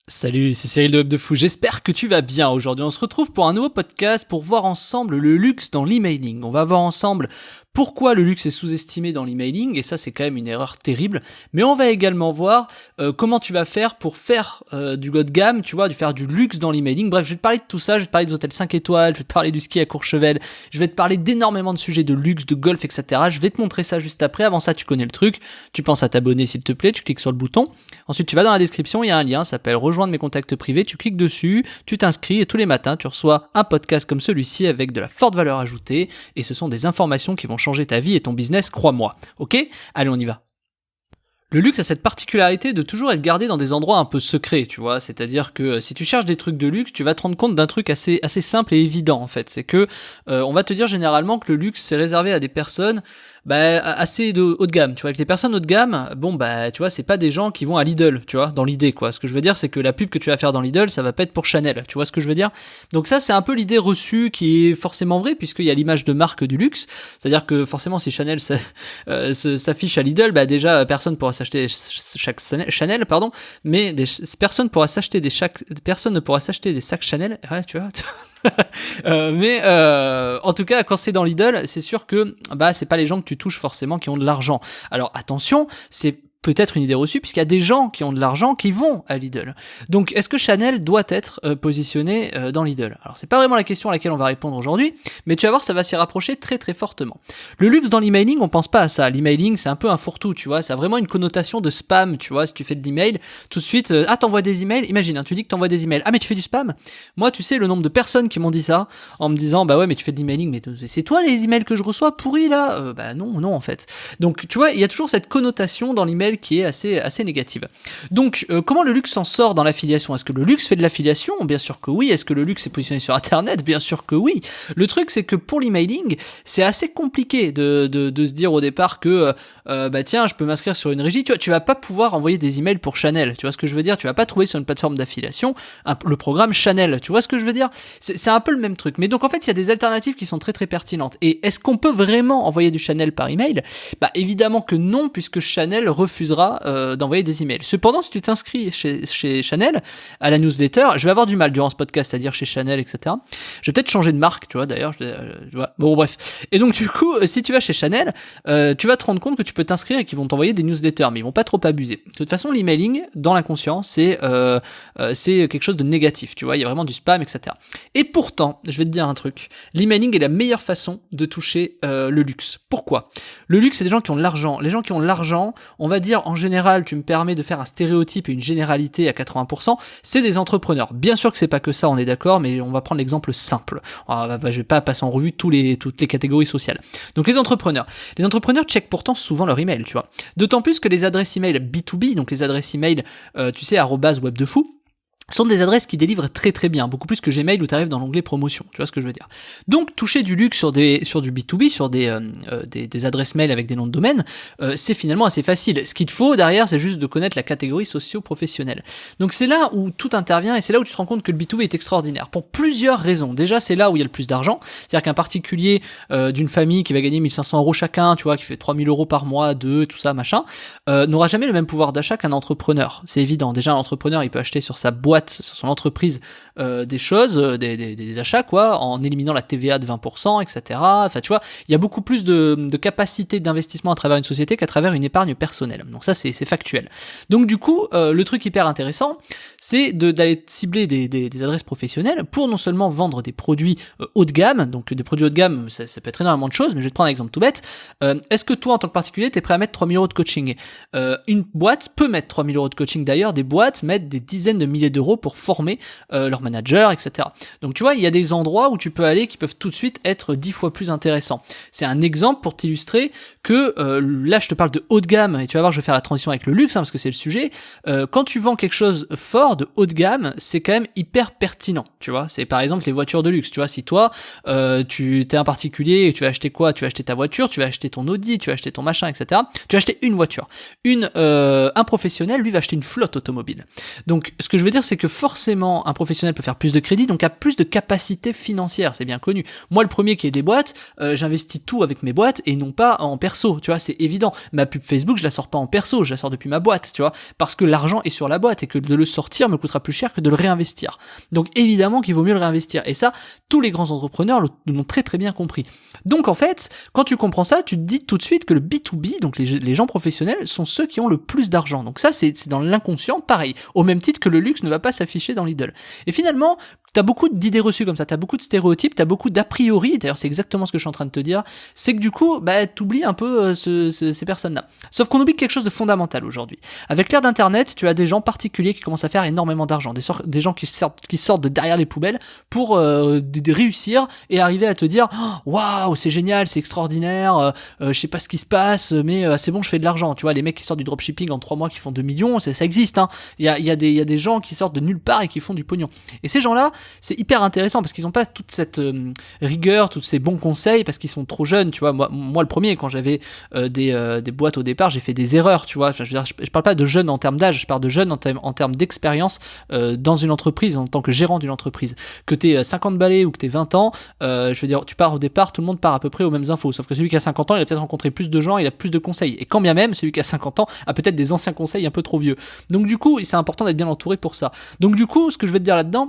Salut, c'est Cyril de Web de Fou, j'espère que tu vas bien. Aujourd'hui on se retrouve pour un nouveau podcast pour voir ensemble le luxe dans l'emailing. On va voir ensemble pourquoi le luxe est sous-estimé dans l'emailing, et ça c'est quand même une erreur terrible, mais on va également voir comment tu vas faire pour faire du haut de gamme, tu vois, de faire du luxe dans l'emailing. Bref, je vais te parler de tout ça, je vais te parler des hôtels 5 étoiles, je vais te parler du ski à Courchevel, je vais te parler d'énormément de sujets de luxe, de golf, etc. Je vais te montrer ça juste après. Avant ça, tu connais le truc, tu penses à t'abonner s'il te plaît, tu cliques sur le bouton, ensuite tu vas dans la description, il y a un lien, ça s'appelle rejoindre mes contacts privés, tu cliques dessus, tu t'inscris et tous les matins tu reçois un podcast comme celui-ci avec de la forte valeur ajoutée, et ce sont des informations qui vont changer ta vie et ton business, crois-moi. Ok ? Allez, on y va. Le luxe a cette particularité de toujours être gardé dans des endroits un peu secrets, tu vois, c'est-à-dire que si tu cherches des trucs de luxe, tu vas te rendre compte d'un truc assez simple et évident en fait, c'est que on va te dire généralement que le luxe c'est réservé à des personnes assez de haut de gamme, tu vois, avec les personnes haut de gamme, bon tu vois, c'est pas des gens qui vont à Lidl, tu vois, dans l'idée quoi. Ce que je veux dire c'est que la pub que tu vas faire dans Lidl, ça va pas être pour Chanel, tu vois ce que je veux dire. Donc ça c'est un peu l'idée reçue qui est forcément vraie puisqu'il y a l'image de marque du luxe, c'est-à-dire que forcément si Chanel s'affiche à Lidl, déjà personne pourra s'acheter chaque Chanel, pardon, mais personne ne pourra s'acheter des sacs Chanel, ouais, tu vois. En tout cas, quand c'est dans Lidl, c'est sûr que c'est pas les gens que tu touches forcément qui ont de l'argent. Alors attention, c'est peut-être une idée reçue, puisqu'il y a des gens qui ont de l'argent qui vont à Lidl. Donc, est-ce que Chanel doit être positionné dans Lidl ? Alors, c'est pas vraiment la question à laquelle on va répondre aujourd'hui, mais tu vas voir, ça va s'y rapprocher très très fortement. Le luxe dans l'emailing, on pense pas à ça. L'emailing, c'est un peu un fourre-tout, tu vois, ça a vraiment une connotation de spam, tu vois, si tu fais de l'email, tout de suite, t'envoies des emails, imagine, hein, tu dis que t'envoies des emails, mais tu fais du spam ? Moi, tu sais, le nombre de personnes qui m'ont dit ça, en me disant, ouais, mais tu fais de l'emailing, mais c'est toi les emails que je reçois pourris, là ? Non, en fait. Donc, tu vois, il y a toujours cette connotation dans l'email qui est assez négative. Donc, comment le luxe s'en sort dans l'affiliation ? Est-ce que le luxe fait de l'affiliation ? Bien sûr que oui. Est-ce que le luxe est positionné sur Internet ? Bien sûr que oui. Le truc, c'est que pour l'emailing, c'est assez compliqué de se dire au départ que tiens, je peux m'inscrire sur une régie. Tu vas pas pouvoir envoyer des emails pour Chanel. Tu vois ce que je veux dire ? Tu vas pas trouver sur une plateforme d'affiliation le programme Chanel. Tu vois ce que je veux dire ? C'est un peu le même truc. Mais donc, en fait, il y a des alternatives qui sont très très pertinentes. Et est-ce qu'on peut vraiment envoyer du Chanel par email ? Évidemment que non, puisque Chanel refusera d'envoyer des emails. Cependant, si tu t'inscris chez Chanel à la newsletter, je vais avoir du mal durant ce podcast à dire chez Chanel, etc. Je vais peut-être changer de marque, tu vois, d'ailleurs. Bon, bref. Et donc, du coup, si tu vas chez Chanel, tu vas te rendre compte que tu peux t'inscrire et qu'ils vont t'envoyer des newsletters, mais ils vont pas trop abuser. De toute façon, l'emailing, dans l'inconscient, c'est quelque chose de négatif, tu vois. Il y a vraiment du spam, etc. Et pourtant, je vais te dire un truc. L'emailing est la meilleure façon de toucher le luxe. Pourquoi ? Le luxe, c'est des gens qui ont de l'argent. Les gens qui ont de l'argent, on va dire en général, tu me permets de faire un stéréotype et une généralité à 80%, c'est des entrepreneurs. Bien sûr que c'est pas que ça, on est d'accord, mais on va prendre l'exemple simple. Je vais pas passer en revue toutes les catégories sociales. Donc les entrepreneurs checkent pourtant souvent leur email, tu vois. D'autant plus que les adresses email B2B, donc les adresses email, @web de fou, sont des adresses qui délivrent très très bien, beaucoup plus que Gmail où tu arrives dans l'onglet promotion, tu vois ce que je veux dire. Donc toucher du luxe sur du B2B, sur des adresses mail avec des noms de domaine, c'est finalement assez facile. Ce qu'il te faut derrière, c'est juste de connaître la catégorie socio-professionnelle. Donc c'est là où tout intervient et c'est là où tu te rends compte que le B2B est extraordinaire, pour plusieurs raisons. Déjà, c'est là où il y a le plus d'argent, c'est-à-dire qu'un particulier d'une famille qui va gagner 1500 € chacun, tu vois, qui fait 3000 € par mois, tout ça, machin, n'aura jamais le même pouvoir d'achat qu'un entrepreneur. C'est évident. Déjà, un entrepreneur, il peut acheter sur sa boîte, sur son entreprise, des choses, des achats, quoi, en éliminant la TVA de 20%, etc. Enfin, tu vois, il y a beaucoup plus de capacité d'investissement à travers une société qu'à travers une épargne personnelle. Donc ça, c'est factuel. Donc du coup, le truc hyper intéressant, c'est d'aller cibler des adresses professionnelles pour non seulement vendre des produits haut de gamme, donc des produits haut de gamme, ça peut être énormément de choses, mais je vais te prendre un exemple tout bête. Est-ce que toi, en tant que particulier, t'es prêt à mettre 3000 € de coaching ? Une boîte peut mettre 3000 € de coaching. D'ailleurs, des boîtes mettent des dizaines de milliers d'euros pour former leurs managers, etc. Donc tu vois, il y a des endroits où tu peux aller qui peuvent tout de suite être 10 fois plus intéressants. C'est un exemple pour t'illustrer que là, je te parle de haut de gamme, et tu vas voir, je vais faire la transition avec le luxe, parce que c'est le sujet. Quand tu vends quelque chose fort, de haut de gamme, c'est quand même hyper pertinent, tu vois. C'est par exemple les voitures de luxe, tu vois. Si toi, tu es un particulier et tu vas acheter quoi ? Tu vas acheter ta voiture, tu vas acheter ton Audi, tu vas acheter ton machin, etc. Tu vas acheter une voiture. Un professionnel, lui, va acheter une flotte automobile. Donc, ce que je veux dire, c'est c'est que forcément, un professionnel peut faire plus de crédit, donc a plus de capacité financière, c'est bien connu. Moi, le premier qui est des boîtes, j'investis tout avec mes boîtes et non pas en perso, tu vois, c'est évident. Ma pub Facebook, je la sors pas en perso, je la sors depuis ma boîte, tu vois, parce que l'argent est sur la boîte et que de le sortir me coûtera plus cher que de le réinvestir. Donc évidemment qu'il vaut mieux le réinvestir. Et ça, tous les grands entrepreneurs l'ont très très bien compris. Donc en fait, quand tu comprends ça, tu te dis tout de suite que le B2B, donc les gens professionnels, sont ceux qui ont le plus d'argent. Donc ça, c'est dans l'inconscient, pareil. Au même titre que le luxe ne va pas s'afficher dans Lidl. Et finalement, t'as beaucoup d'idées reçues comme ça, t'as beaucoup de stéréotypes, t'as beaucoup d'a priori, d'ailleurs c'est exactement ce que je suis en train de te dire, c'est que du coup, t'oublies un peu ces personnes-là. Sauf qu'on oublie quelque chose de fondamental aujourd'hui. Avec l'ère d'internet, tu as des gens particuliers qui commencent à faire énormément d'argent, des gens qui sortent de derrière les poubelles pour réussir et arriver à te dire waouh, c'est génial, c'est extraordinaire, je sais pas ce qui se passe, mais c'est bon, je fais de l'argent. Tu vois, les mecs qui sortent du dropshipping en 3 mois qui font 2 millions, ça existe, hein. Il y a des gens qui sortent de nulle part et qui font du pognon. Et ces gens-là, c'est hyper intéressant parce qu'ils ont pas toute cette rigueur, tous ces bons conseils parce qu'ils sont trop jeunes, tu vois. Moi le premier, quand j'avais des boîtes au départ, j'ai fait des erreurs, tu vois. Enfin, je veux dire, je parle pas de jeunes en termes d'âge, je parle de jeunes en termes d'expérience dans une entreprise, en tant que gérant d'une entreprise. Que t'aies 50 balais ou que t'aies 20 ans, je veux dire, tu pars au départ, tout le monde part à peu près aux mêmes infos, sauf que celui qui a 50 ans, il a peut-être rencontré plus de gens, il a plus de conseils. Et quand bien même, celui qui a 50 ans a peut-être des anciens conseils un peu trop vieux. Donc du coup, c'est important d'être bien entouré pour ça. Donc du coup, ce que je veux te dire là-dedans,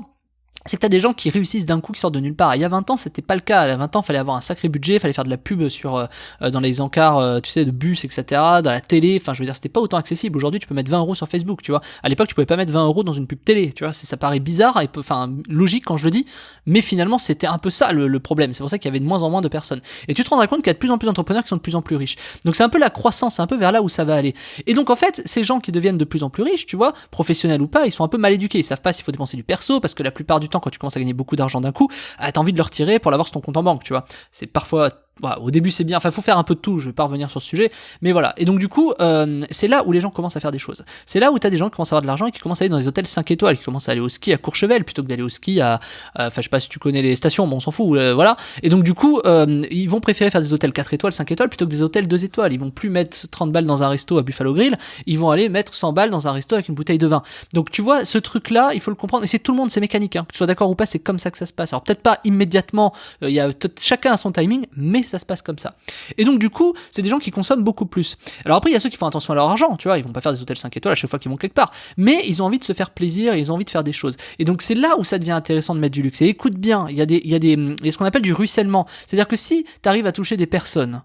c'est que t'as des gens qui réussissent d'un coup, qui sortent de nulle part. Il y a 20 ans, c'était pas le cas. Il y a 20 ans, fallait avoir un sacré budget, fallait faire de la pub sur dans les encarts, tu sais, de bus, etc., dans la télé. Enfin, je veux dire, c'était pas autant accessible. Aujourd'hui, tu peux mettre 20 € sur Facebook, tu vois. À l'époque, tu pouvais pas mettre 20 € dans une pub télé, tu vois. Ça paraît bizarre et enfin logique quand je le dis, mais finalement, c'était un peu ça le problème. C'est pour ça qu'il y avait de moins en moins de personnes. Et tu te rendras compte qu'il y a de plus en plus d'entrepreneurs qui sont de plus en plus riches. Donc c'est un peu la croissance, c'est un peu vers là où ça va aller. Et donc en fait, ces gens qui deviennent de plus en plus riches, tu vois, professionnels ou pas, ils sont un peu mal éduqués. Ils savent pas s'il faut dépenser du perso, parce que la plupart du temps, quand tu commences à gagner beaucoup d'argent d'un coup, t'as envie de le retirer pour l'avoir sur ton compte en banque, tu vois. C'est parfois, voilà, au début c'est bien, enfin faut faire un peu de tout, je vais pas revenir sur ce sujet, mais voilà. Et donc du coup, c'est là où les gens commencent à faire des choses. C'est là où t'as des gens qui commencent à avoir de l'argent et qui commencent à aller dans des hôtels 5 étoiles, qui commencent à aller au ski à Courchevel plutôt que d'aller au ski enfin je sais pas si tu connais les stations, bon on s'en fout, voilà. Et donc du coup, ils vont préférer faire des hôtels 4 étoiles, 5 étoiles plutôt que des hôtels 2 étoiles. Ils vont plus mettre 30 balles dans un resto à Buffalo Grill, ils vont aller mettre 100 balles dans un resto avec une bouteille de vin. Donc tu vois, ce truc là, il faut le comprendre, et c'est tout le monde, c'est mécanique, hein. Que tu sois d'accord ou pas, c'est comme ça que ça se passe. Alors peut-être pas immédiatement, chacun a son timing, mais ça se passe comme ça. Et donc du coup, c'est des gens qui consomment beaucoup plus. Alors après, il y a ceux qui font attention à leur argent, tu vois, ils vont pas faire des hôtels 5 étoiles à chaque fois qu'ils vont quelque part, mais ils ont envie de se faire plaisir, ils ont envie de faire des choses. Et donc c'est là où ça devient intéressant de mettre du luxe. Et écoute bien, il y a ce qu'on appelle du ruissellement. C'est-à-dire que si t'arrives à toucher des personnes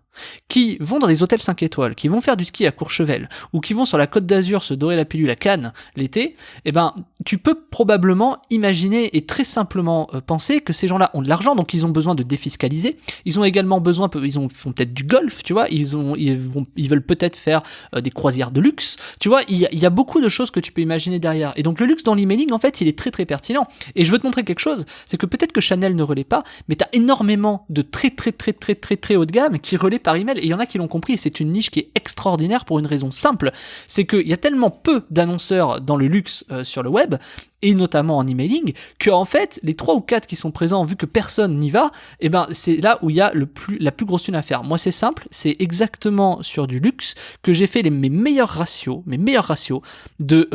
qui vont dans des hôtels 5 étoiles, qui vont faire du ski à Courchevel, ou qui vont sur la Côte d'Azur se dorer la pilule à Cannes l'été, eh ben, tu peux probablement imaginer et très simplement penser que ces gens-là ont de l'argent, donc ils ont besoin de défiscaliser. Ils ont également besoin, font peut-être du golf, tu vois, ils veulent peut-être faire des croisières de luxe, tu vois, il y a beaucoup de choses que tu peux imaginer derrière. Et donc le luxe dans l'emailing, en fait, il est très très pertinent. Et je veux te montrer quelque chose, c'est que peut-être que Chanel ne relaie pas, mais t'as énormément de très très très très très très haut de gamme qui relaient par email, et il y en a qui l'ont compris, et c'est une niche qui est extraordinaire pour une raison simple, c'est qu'il y a tellement peu d'annonceurs dans le luxe sur le web, et notamment en emailing, que en fait, les 3 ou 4 qui sont présents, vu que personne n'y va, eh ben, c'est là où il y a la plus grosse thune à faire. Moi, c'est simple, c'est exactement sur du luxe que j'ai fait mes meilleurs ratios de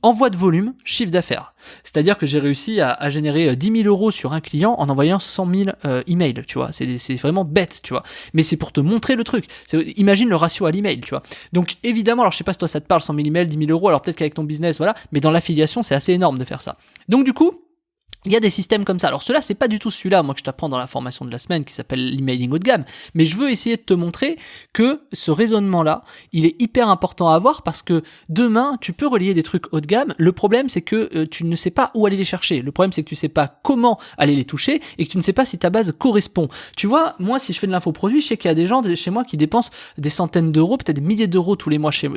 envoi de volume, chiffre d'affaires. C'est-à-dire que j'ai réussi à générer 10 000 € sur un client en envoyant 100 000 emails, tu vois. C'est vraiment bête, tu vois. Mais c'est pour te montrer le truc. Imagine le ratio à l'email, tu vois. Donc, évidemment, alors je sais pas si toi ça te parle, 100 000 emails, 10 000 €, alors peut-être qu'avec ton business, voilà, mais dans l'affiliation, c'est assez énorme de faire ça. Donc, du coup, il y a des systèmes comme ça. Alors cela, c'est pas du tout celui-là, moi, que je t'apprends dans la formation de la semaine qui s'appelle l'emailing haut de gamme. Mais je veux essayer de te montrer que ce raisonnement-là, il est hyper important à avoir parce que demain, tu peux relier des trucs haut de gamme. Le problème, c'est que tu ne sais pas où aller les chercher. Le problème, c'est que tu sais pas comment aller les toucher et que tu ne sais pas si ta base correspond. Tu vois, moi, si je fais de l'infoproduit, je sais qu'il y a des gens chez moi qui dépensent des centaines d'euros, peut-être des milliers d'euros tous les mois chez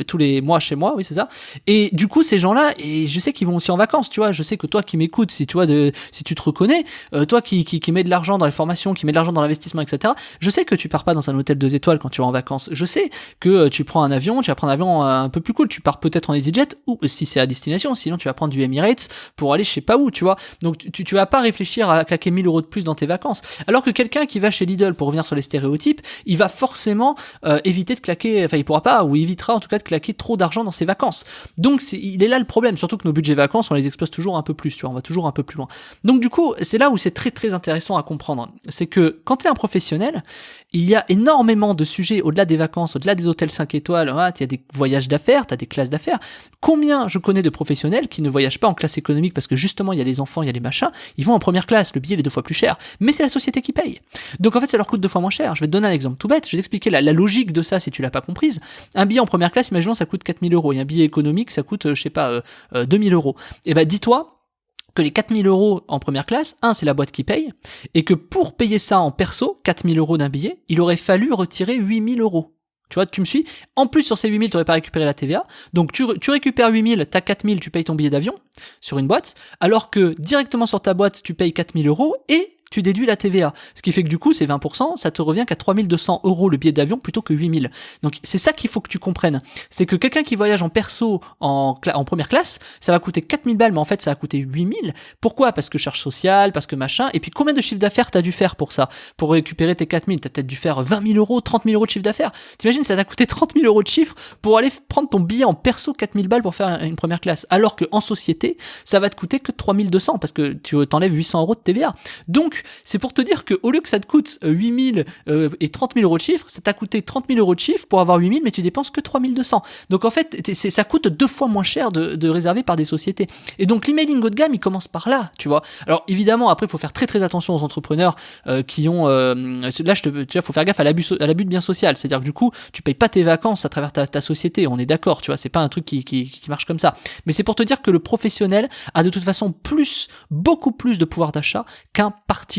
moi, oui, c'est ça. Et du coup, ces gens-là, et je sais qu'ils vont aussi en vacances, tu vois. Je sais que toi qui m'écoutes, si tu vois si tu te reconnais, toi qui mets de l'argent dans les formations, qui mets de l'argent dans l'investissement, etc. Je sais que tu pars pas dans un hôtel 2 étoiles quand tu vas en vacances. Je sais que tu prends un avion, tu vas prendre un avion un peu plus cool. Tu pars peut-être en EasyJet ou si c'est à destination, sinon tu vas prendre du Emirates pour aller je sais pas où, tu vois. Donc tu vas pas réfléchir à claquer 1000 € de plus dans tes vacances. Alors que quelqu'un qui va chez Lidl, pour revenir sur les stéréotypes, il va forcément éviter de claquer, enfin il pourra pas, ou évitera en tout cas de claquer trop d'argent dans ses vacances. Donc il est là le problème, surtout que nos budgets vacances, on les explose toujours un peu plus, tu vois, on va toujours un peu plus loin. Donc du coup, c'est là où c'est très très intéressant à comprendre. C'est que quand tu es un professionnel, il y a énormément de sujets au-delà des vacances, au-delà des hôtels 5 étoiles, hein, il y a des voyages d'affaires, tu as des classes d'affaires. Combien je connais de professionnels qui ne voyagent pas en classe économique parce que justement il y a les enfants, il y a les machins, ils vont en première classe, le billet est 2 fois plus cher, mais c'est la société qui paye. Donc en fait ça leur coûte 2 fois moins cher. Je vais te donner un exemple tout bête, je vais t'expliquer la logique de ça si tu l'as pas comprise. Un billet en première classe, imaginons ça coûte 4000 €, et un billet économique ça coûte, 2000 €. Et ben dis-toi que les 4000 € en première classe, c'est la boîte qui paye, et que pour payer ça en perso, 4000 € d'un billet, il aurait fallu retirer 8000 €. Tu vois, tu me suis? En plus, sur ces 8000, tu n'aurais pas récupéré la TVA. Donc, tu récupères 8000, t'as 4000, tu payes ton billet d'avion sur une boîte, alors que directement sur ta boîte, tu payes 4000 € et tu déduis la TVA. Ce qui fait que du coup, c'est 20%, ça te revient qu'à 3200 € le billet d'avion plutôt que 8000. Donc, c'est ça qu'il faut que tu comprennes. C'est que quelqu'un qui voyage en perso, en première classe, ça va coûter 4000 balles, mais en fait, ça va coûter 8000. Pourquoi? Parce que charge sociale, parce que machin. Et puis, combien de chiffre d'affaires t'as dû faire pour ça? Pour récupérer tes 4000, t'as peut-être dû faire 20 000 €, 30 000 € de chiffre d'affaires. T'imagines, ça t'a coûté 30 000 € de chiffre pour aller prendre ton billet en perso 4000 balles pour faire une première classe. Alors que en société, ça va te coûter que 3200 parce que tu t'enlèves 800 € de TVA. Donc, c'est pour te dire qu'au lieu que ça te coûte 8000 et 30 000 € de chiffre, ça t'a coûté 30 000 € de chiffre pour avoir 8000, mais tu dépenses que 3200. Donc en fait, ça coûte 2 fois moins cher de réserver par des sociétés. Et donc l'emailing haut de gamme, il commence par là, tu vois. Alors évidemment, après, il faut faire très très attention aux entrepreneurs qui ont... là, tu vois, faut faire gaffe à l'abus de bien social. C'est-à-dire que du coup, tu payes pas tes vacances à travers ta société. On est d'accord, tu vois, c'est pas un truc qui marche comme ça. Mais c'est pour te dire que le professionnel a de toute façon beaucoup plus de pouvoir d'achat qu'un particulier.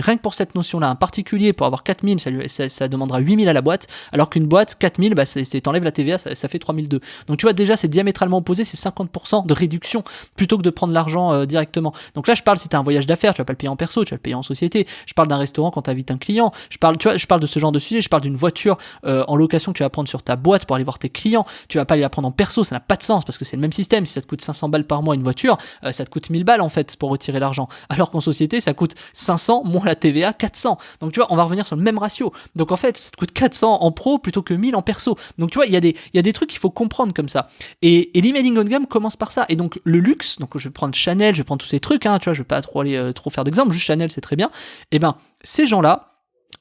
Rien que pour cette notion-là, un particulier pour avoir 4000, ça demandera 8000 à la boîte, alors qu'une boîte, 4000, t'enlèves la TVA, ça fait 3002. Donc tu vois, déjà, c'est diamétralement opposé, c'est 50% de réduction plutôt que de prendre l'argent directement. Donc là, je parle si t'as un voyage d'affaires, tu vas pas le payer en perso, tu vas le payer en société. Je parle d'un restaurant quand t'invites un client. Je parle de ce genre de sujet. Je parle d'une voiture en location que tu vas prendre sur ta boîte pour aller voir tes clients. Tu vas pas aller la prendre en perso, ça n'a pas de sens parce que c'est le même système. Si ça te coûte 500 balles par mois une voiture, ça te coûte 1000 balles en fait pour retirer l'argent. Alors qu'en société, ça coûte 500 moins la TVA 400. Donc tu vois, on va revenir sur le même ratio. Donc en fait, ça te coûte 400 en pro plutôt que 1000 en perso. Donc tu vois, il y a des trucs qu'il faut comprendre comme ça. Et l'emailing haut de gamme commence par ça. Et donc le luxe, donc je vais prendre Chanel, je vais prendre tous ces trucs, tu vois, je vais pas trop aller trop faire d'exemples, juste Chanel, c'est très bien. Et ben, ces gens-là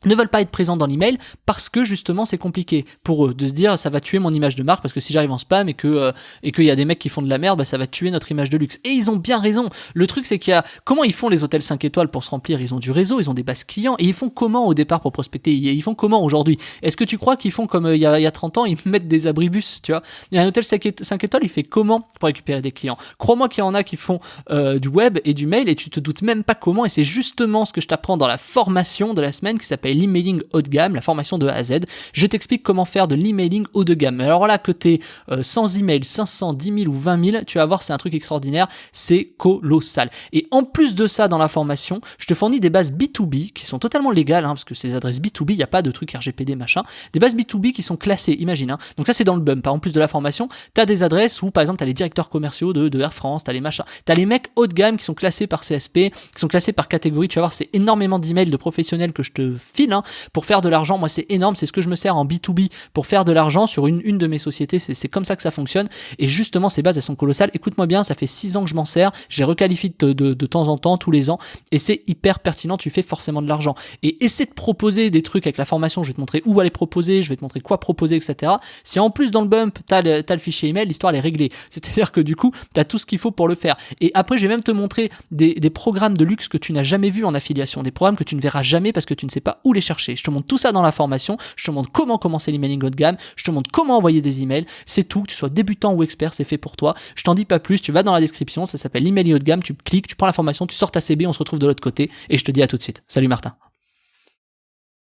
ne veulent pas être présents dans l'email parce que justement c'est compliqué pour eux de se dire ça va tuer mon image de marque parce que si j'arrive en spam et qu'il y a des mecs qui font de la merde, ça va tuer notre image de luxe. Et ils ont bien raison. Le truc c'est qu'il y a comment ils font les hôtels 5 étoiles pour se remplir? Ils ont du réseau, ils ont des bases clients et ils font comment au départ pour prospecter? Ils font comment aujourd'hui? Est-ce que tu crois qu'ils font comme il y a 30 ans, ils mettent des abribus, tu vois? Il y a un hôtel 5 étoiles, il fait comment pour récupérer des clients? Crois-moi qu'il y en a qui font du web et du mail et tu te doutes même pas comment, et c'est justement ce que je t'apprends dans la formation de la semaine qui s'appelle l'emailing haut de gamme, la formation de A à Z. Je t'explique comment faire de l'emailing haut de gamme. Alors là, que t'es 100 emails, 500, 10 000 ou 20 000, tu vas voir, c'est un truc extraordinaire, c'est colossal. Et en plus de ça, dans la formation, je te fournis des bases B2B qui sont totalement légales, parce que c'est des adresses B2B, il n'y a pas de truc RGPD, machin. Des bases B2B qui sont classées, imagine. Donc ça, c'est dans le bump. En plus de la formation, tu as des adresses où, par exemple, tu as les directeurs commerciaux de Air France, tu as les machins, tu as les mecs haut de gamme qui sont classés par CSP, qui sont classés par catégorie. Tu vas voir, c'est énormément d'emails de professionnels que je te file pour faire de l'argent. Moi, c'est énorme, c'est ce que je me sers en B2B pour faire de l'argent sur une de mes sociétés. C'est comme ça que ça fonctionne. Et justement, ces bases, elles sont colossales. Écoute-moi bien, ça fait 6 ans que je m'en sers. Je les requalifie de temps en temps, tous les ans. Et c'est hyper pertinent. Tu fais forcément de l'argent. Et essaie de proposer des trucs avec la formation. Je vais te montrer où aller proposer, je vais te montrer quoi proposer, etc. Si en plus, dans le bump, t'as le fichier email, l'histoire, elle est réglée. C'est-à-dire que du coup, t'as tout ce qu'il faut pour le faire. Et après, je vais même te montrer des programmes de luxe que tu n'as jamais vus en affiliation. Des programmes que tu ne verras jamais parce que tu ne sais pas où les chercher. Je te montre tout ça dans la formation, je te montre comment commencer l'emailing haut de gamme, je te montre comment envoyer des emails, c'est tout, que tu sois débutant ou expert, c'est fait pour toi. Je t'en dis pas plus, tu vas dans la description, ça s'appelle l'emailing haut de gamme, tu cliques, tu prends la formation, tu sors ta CB, on se retrouve de l'autre côté et je te dis à tout de suite. Salut Martin.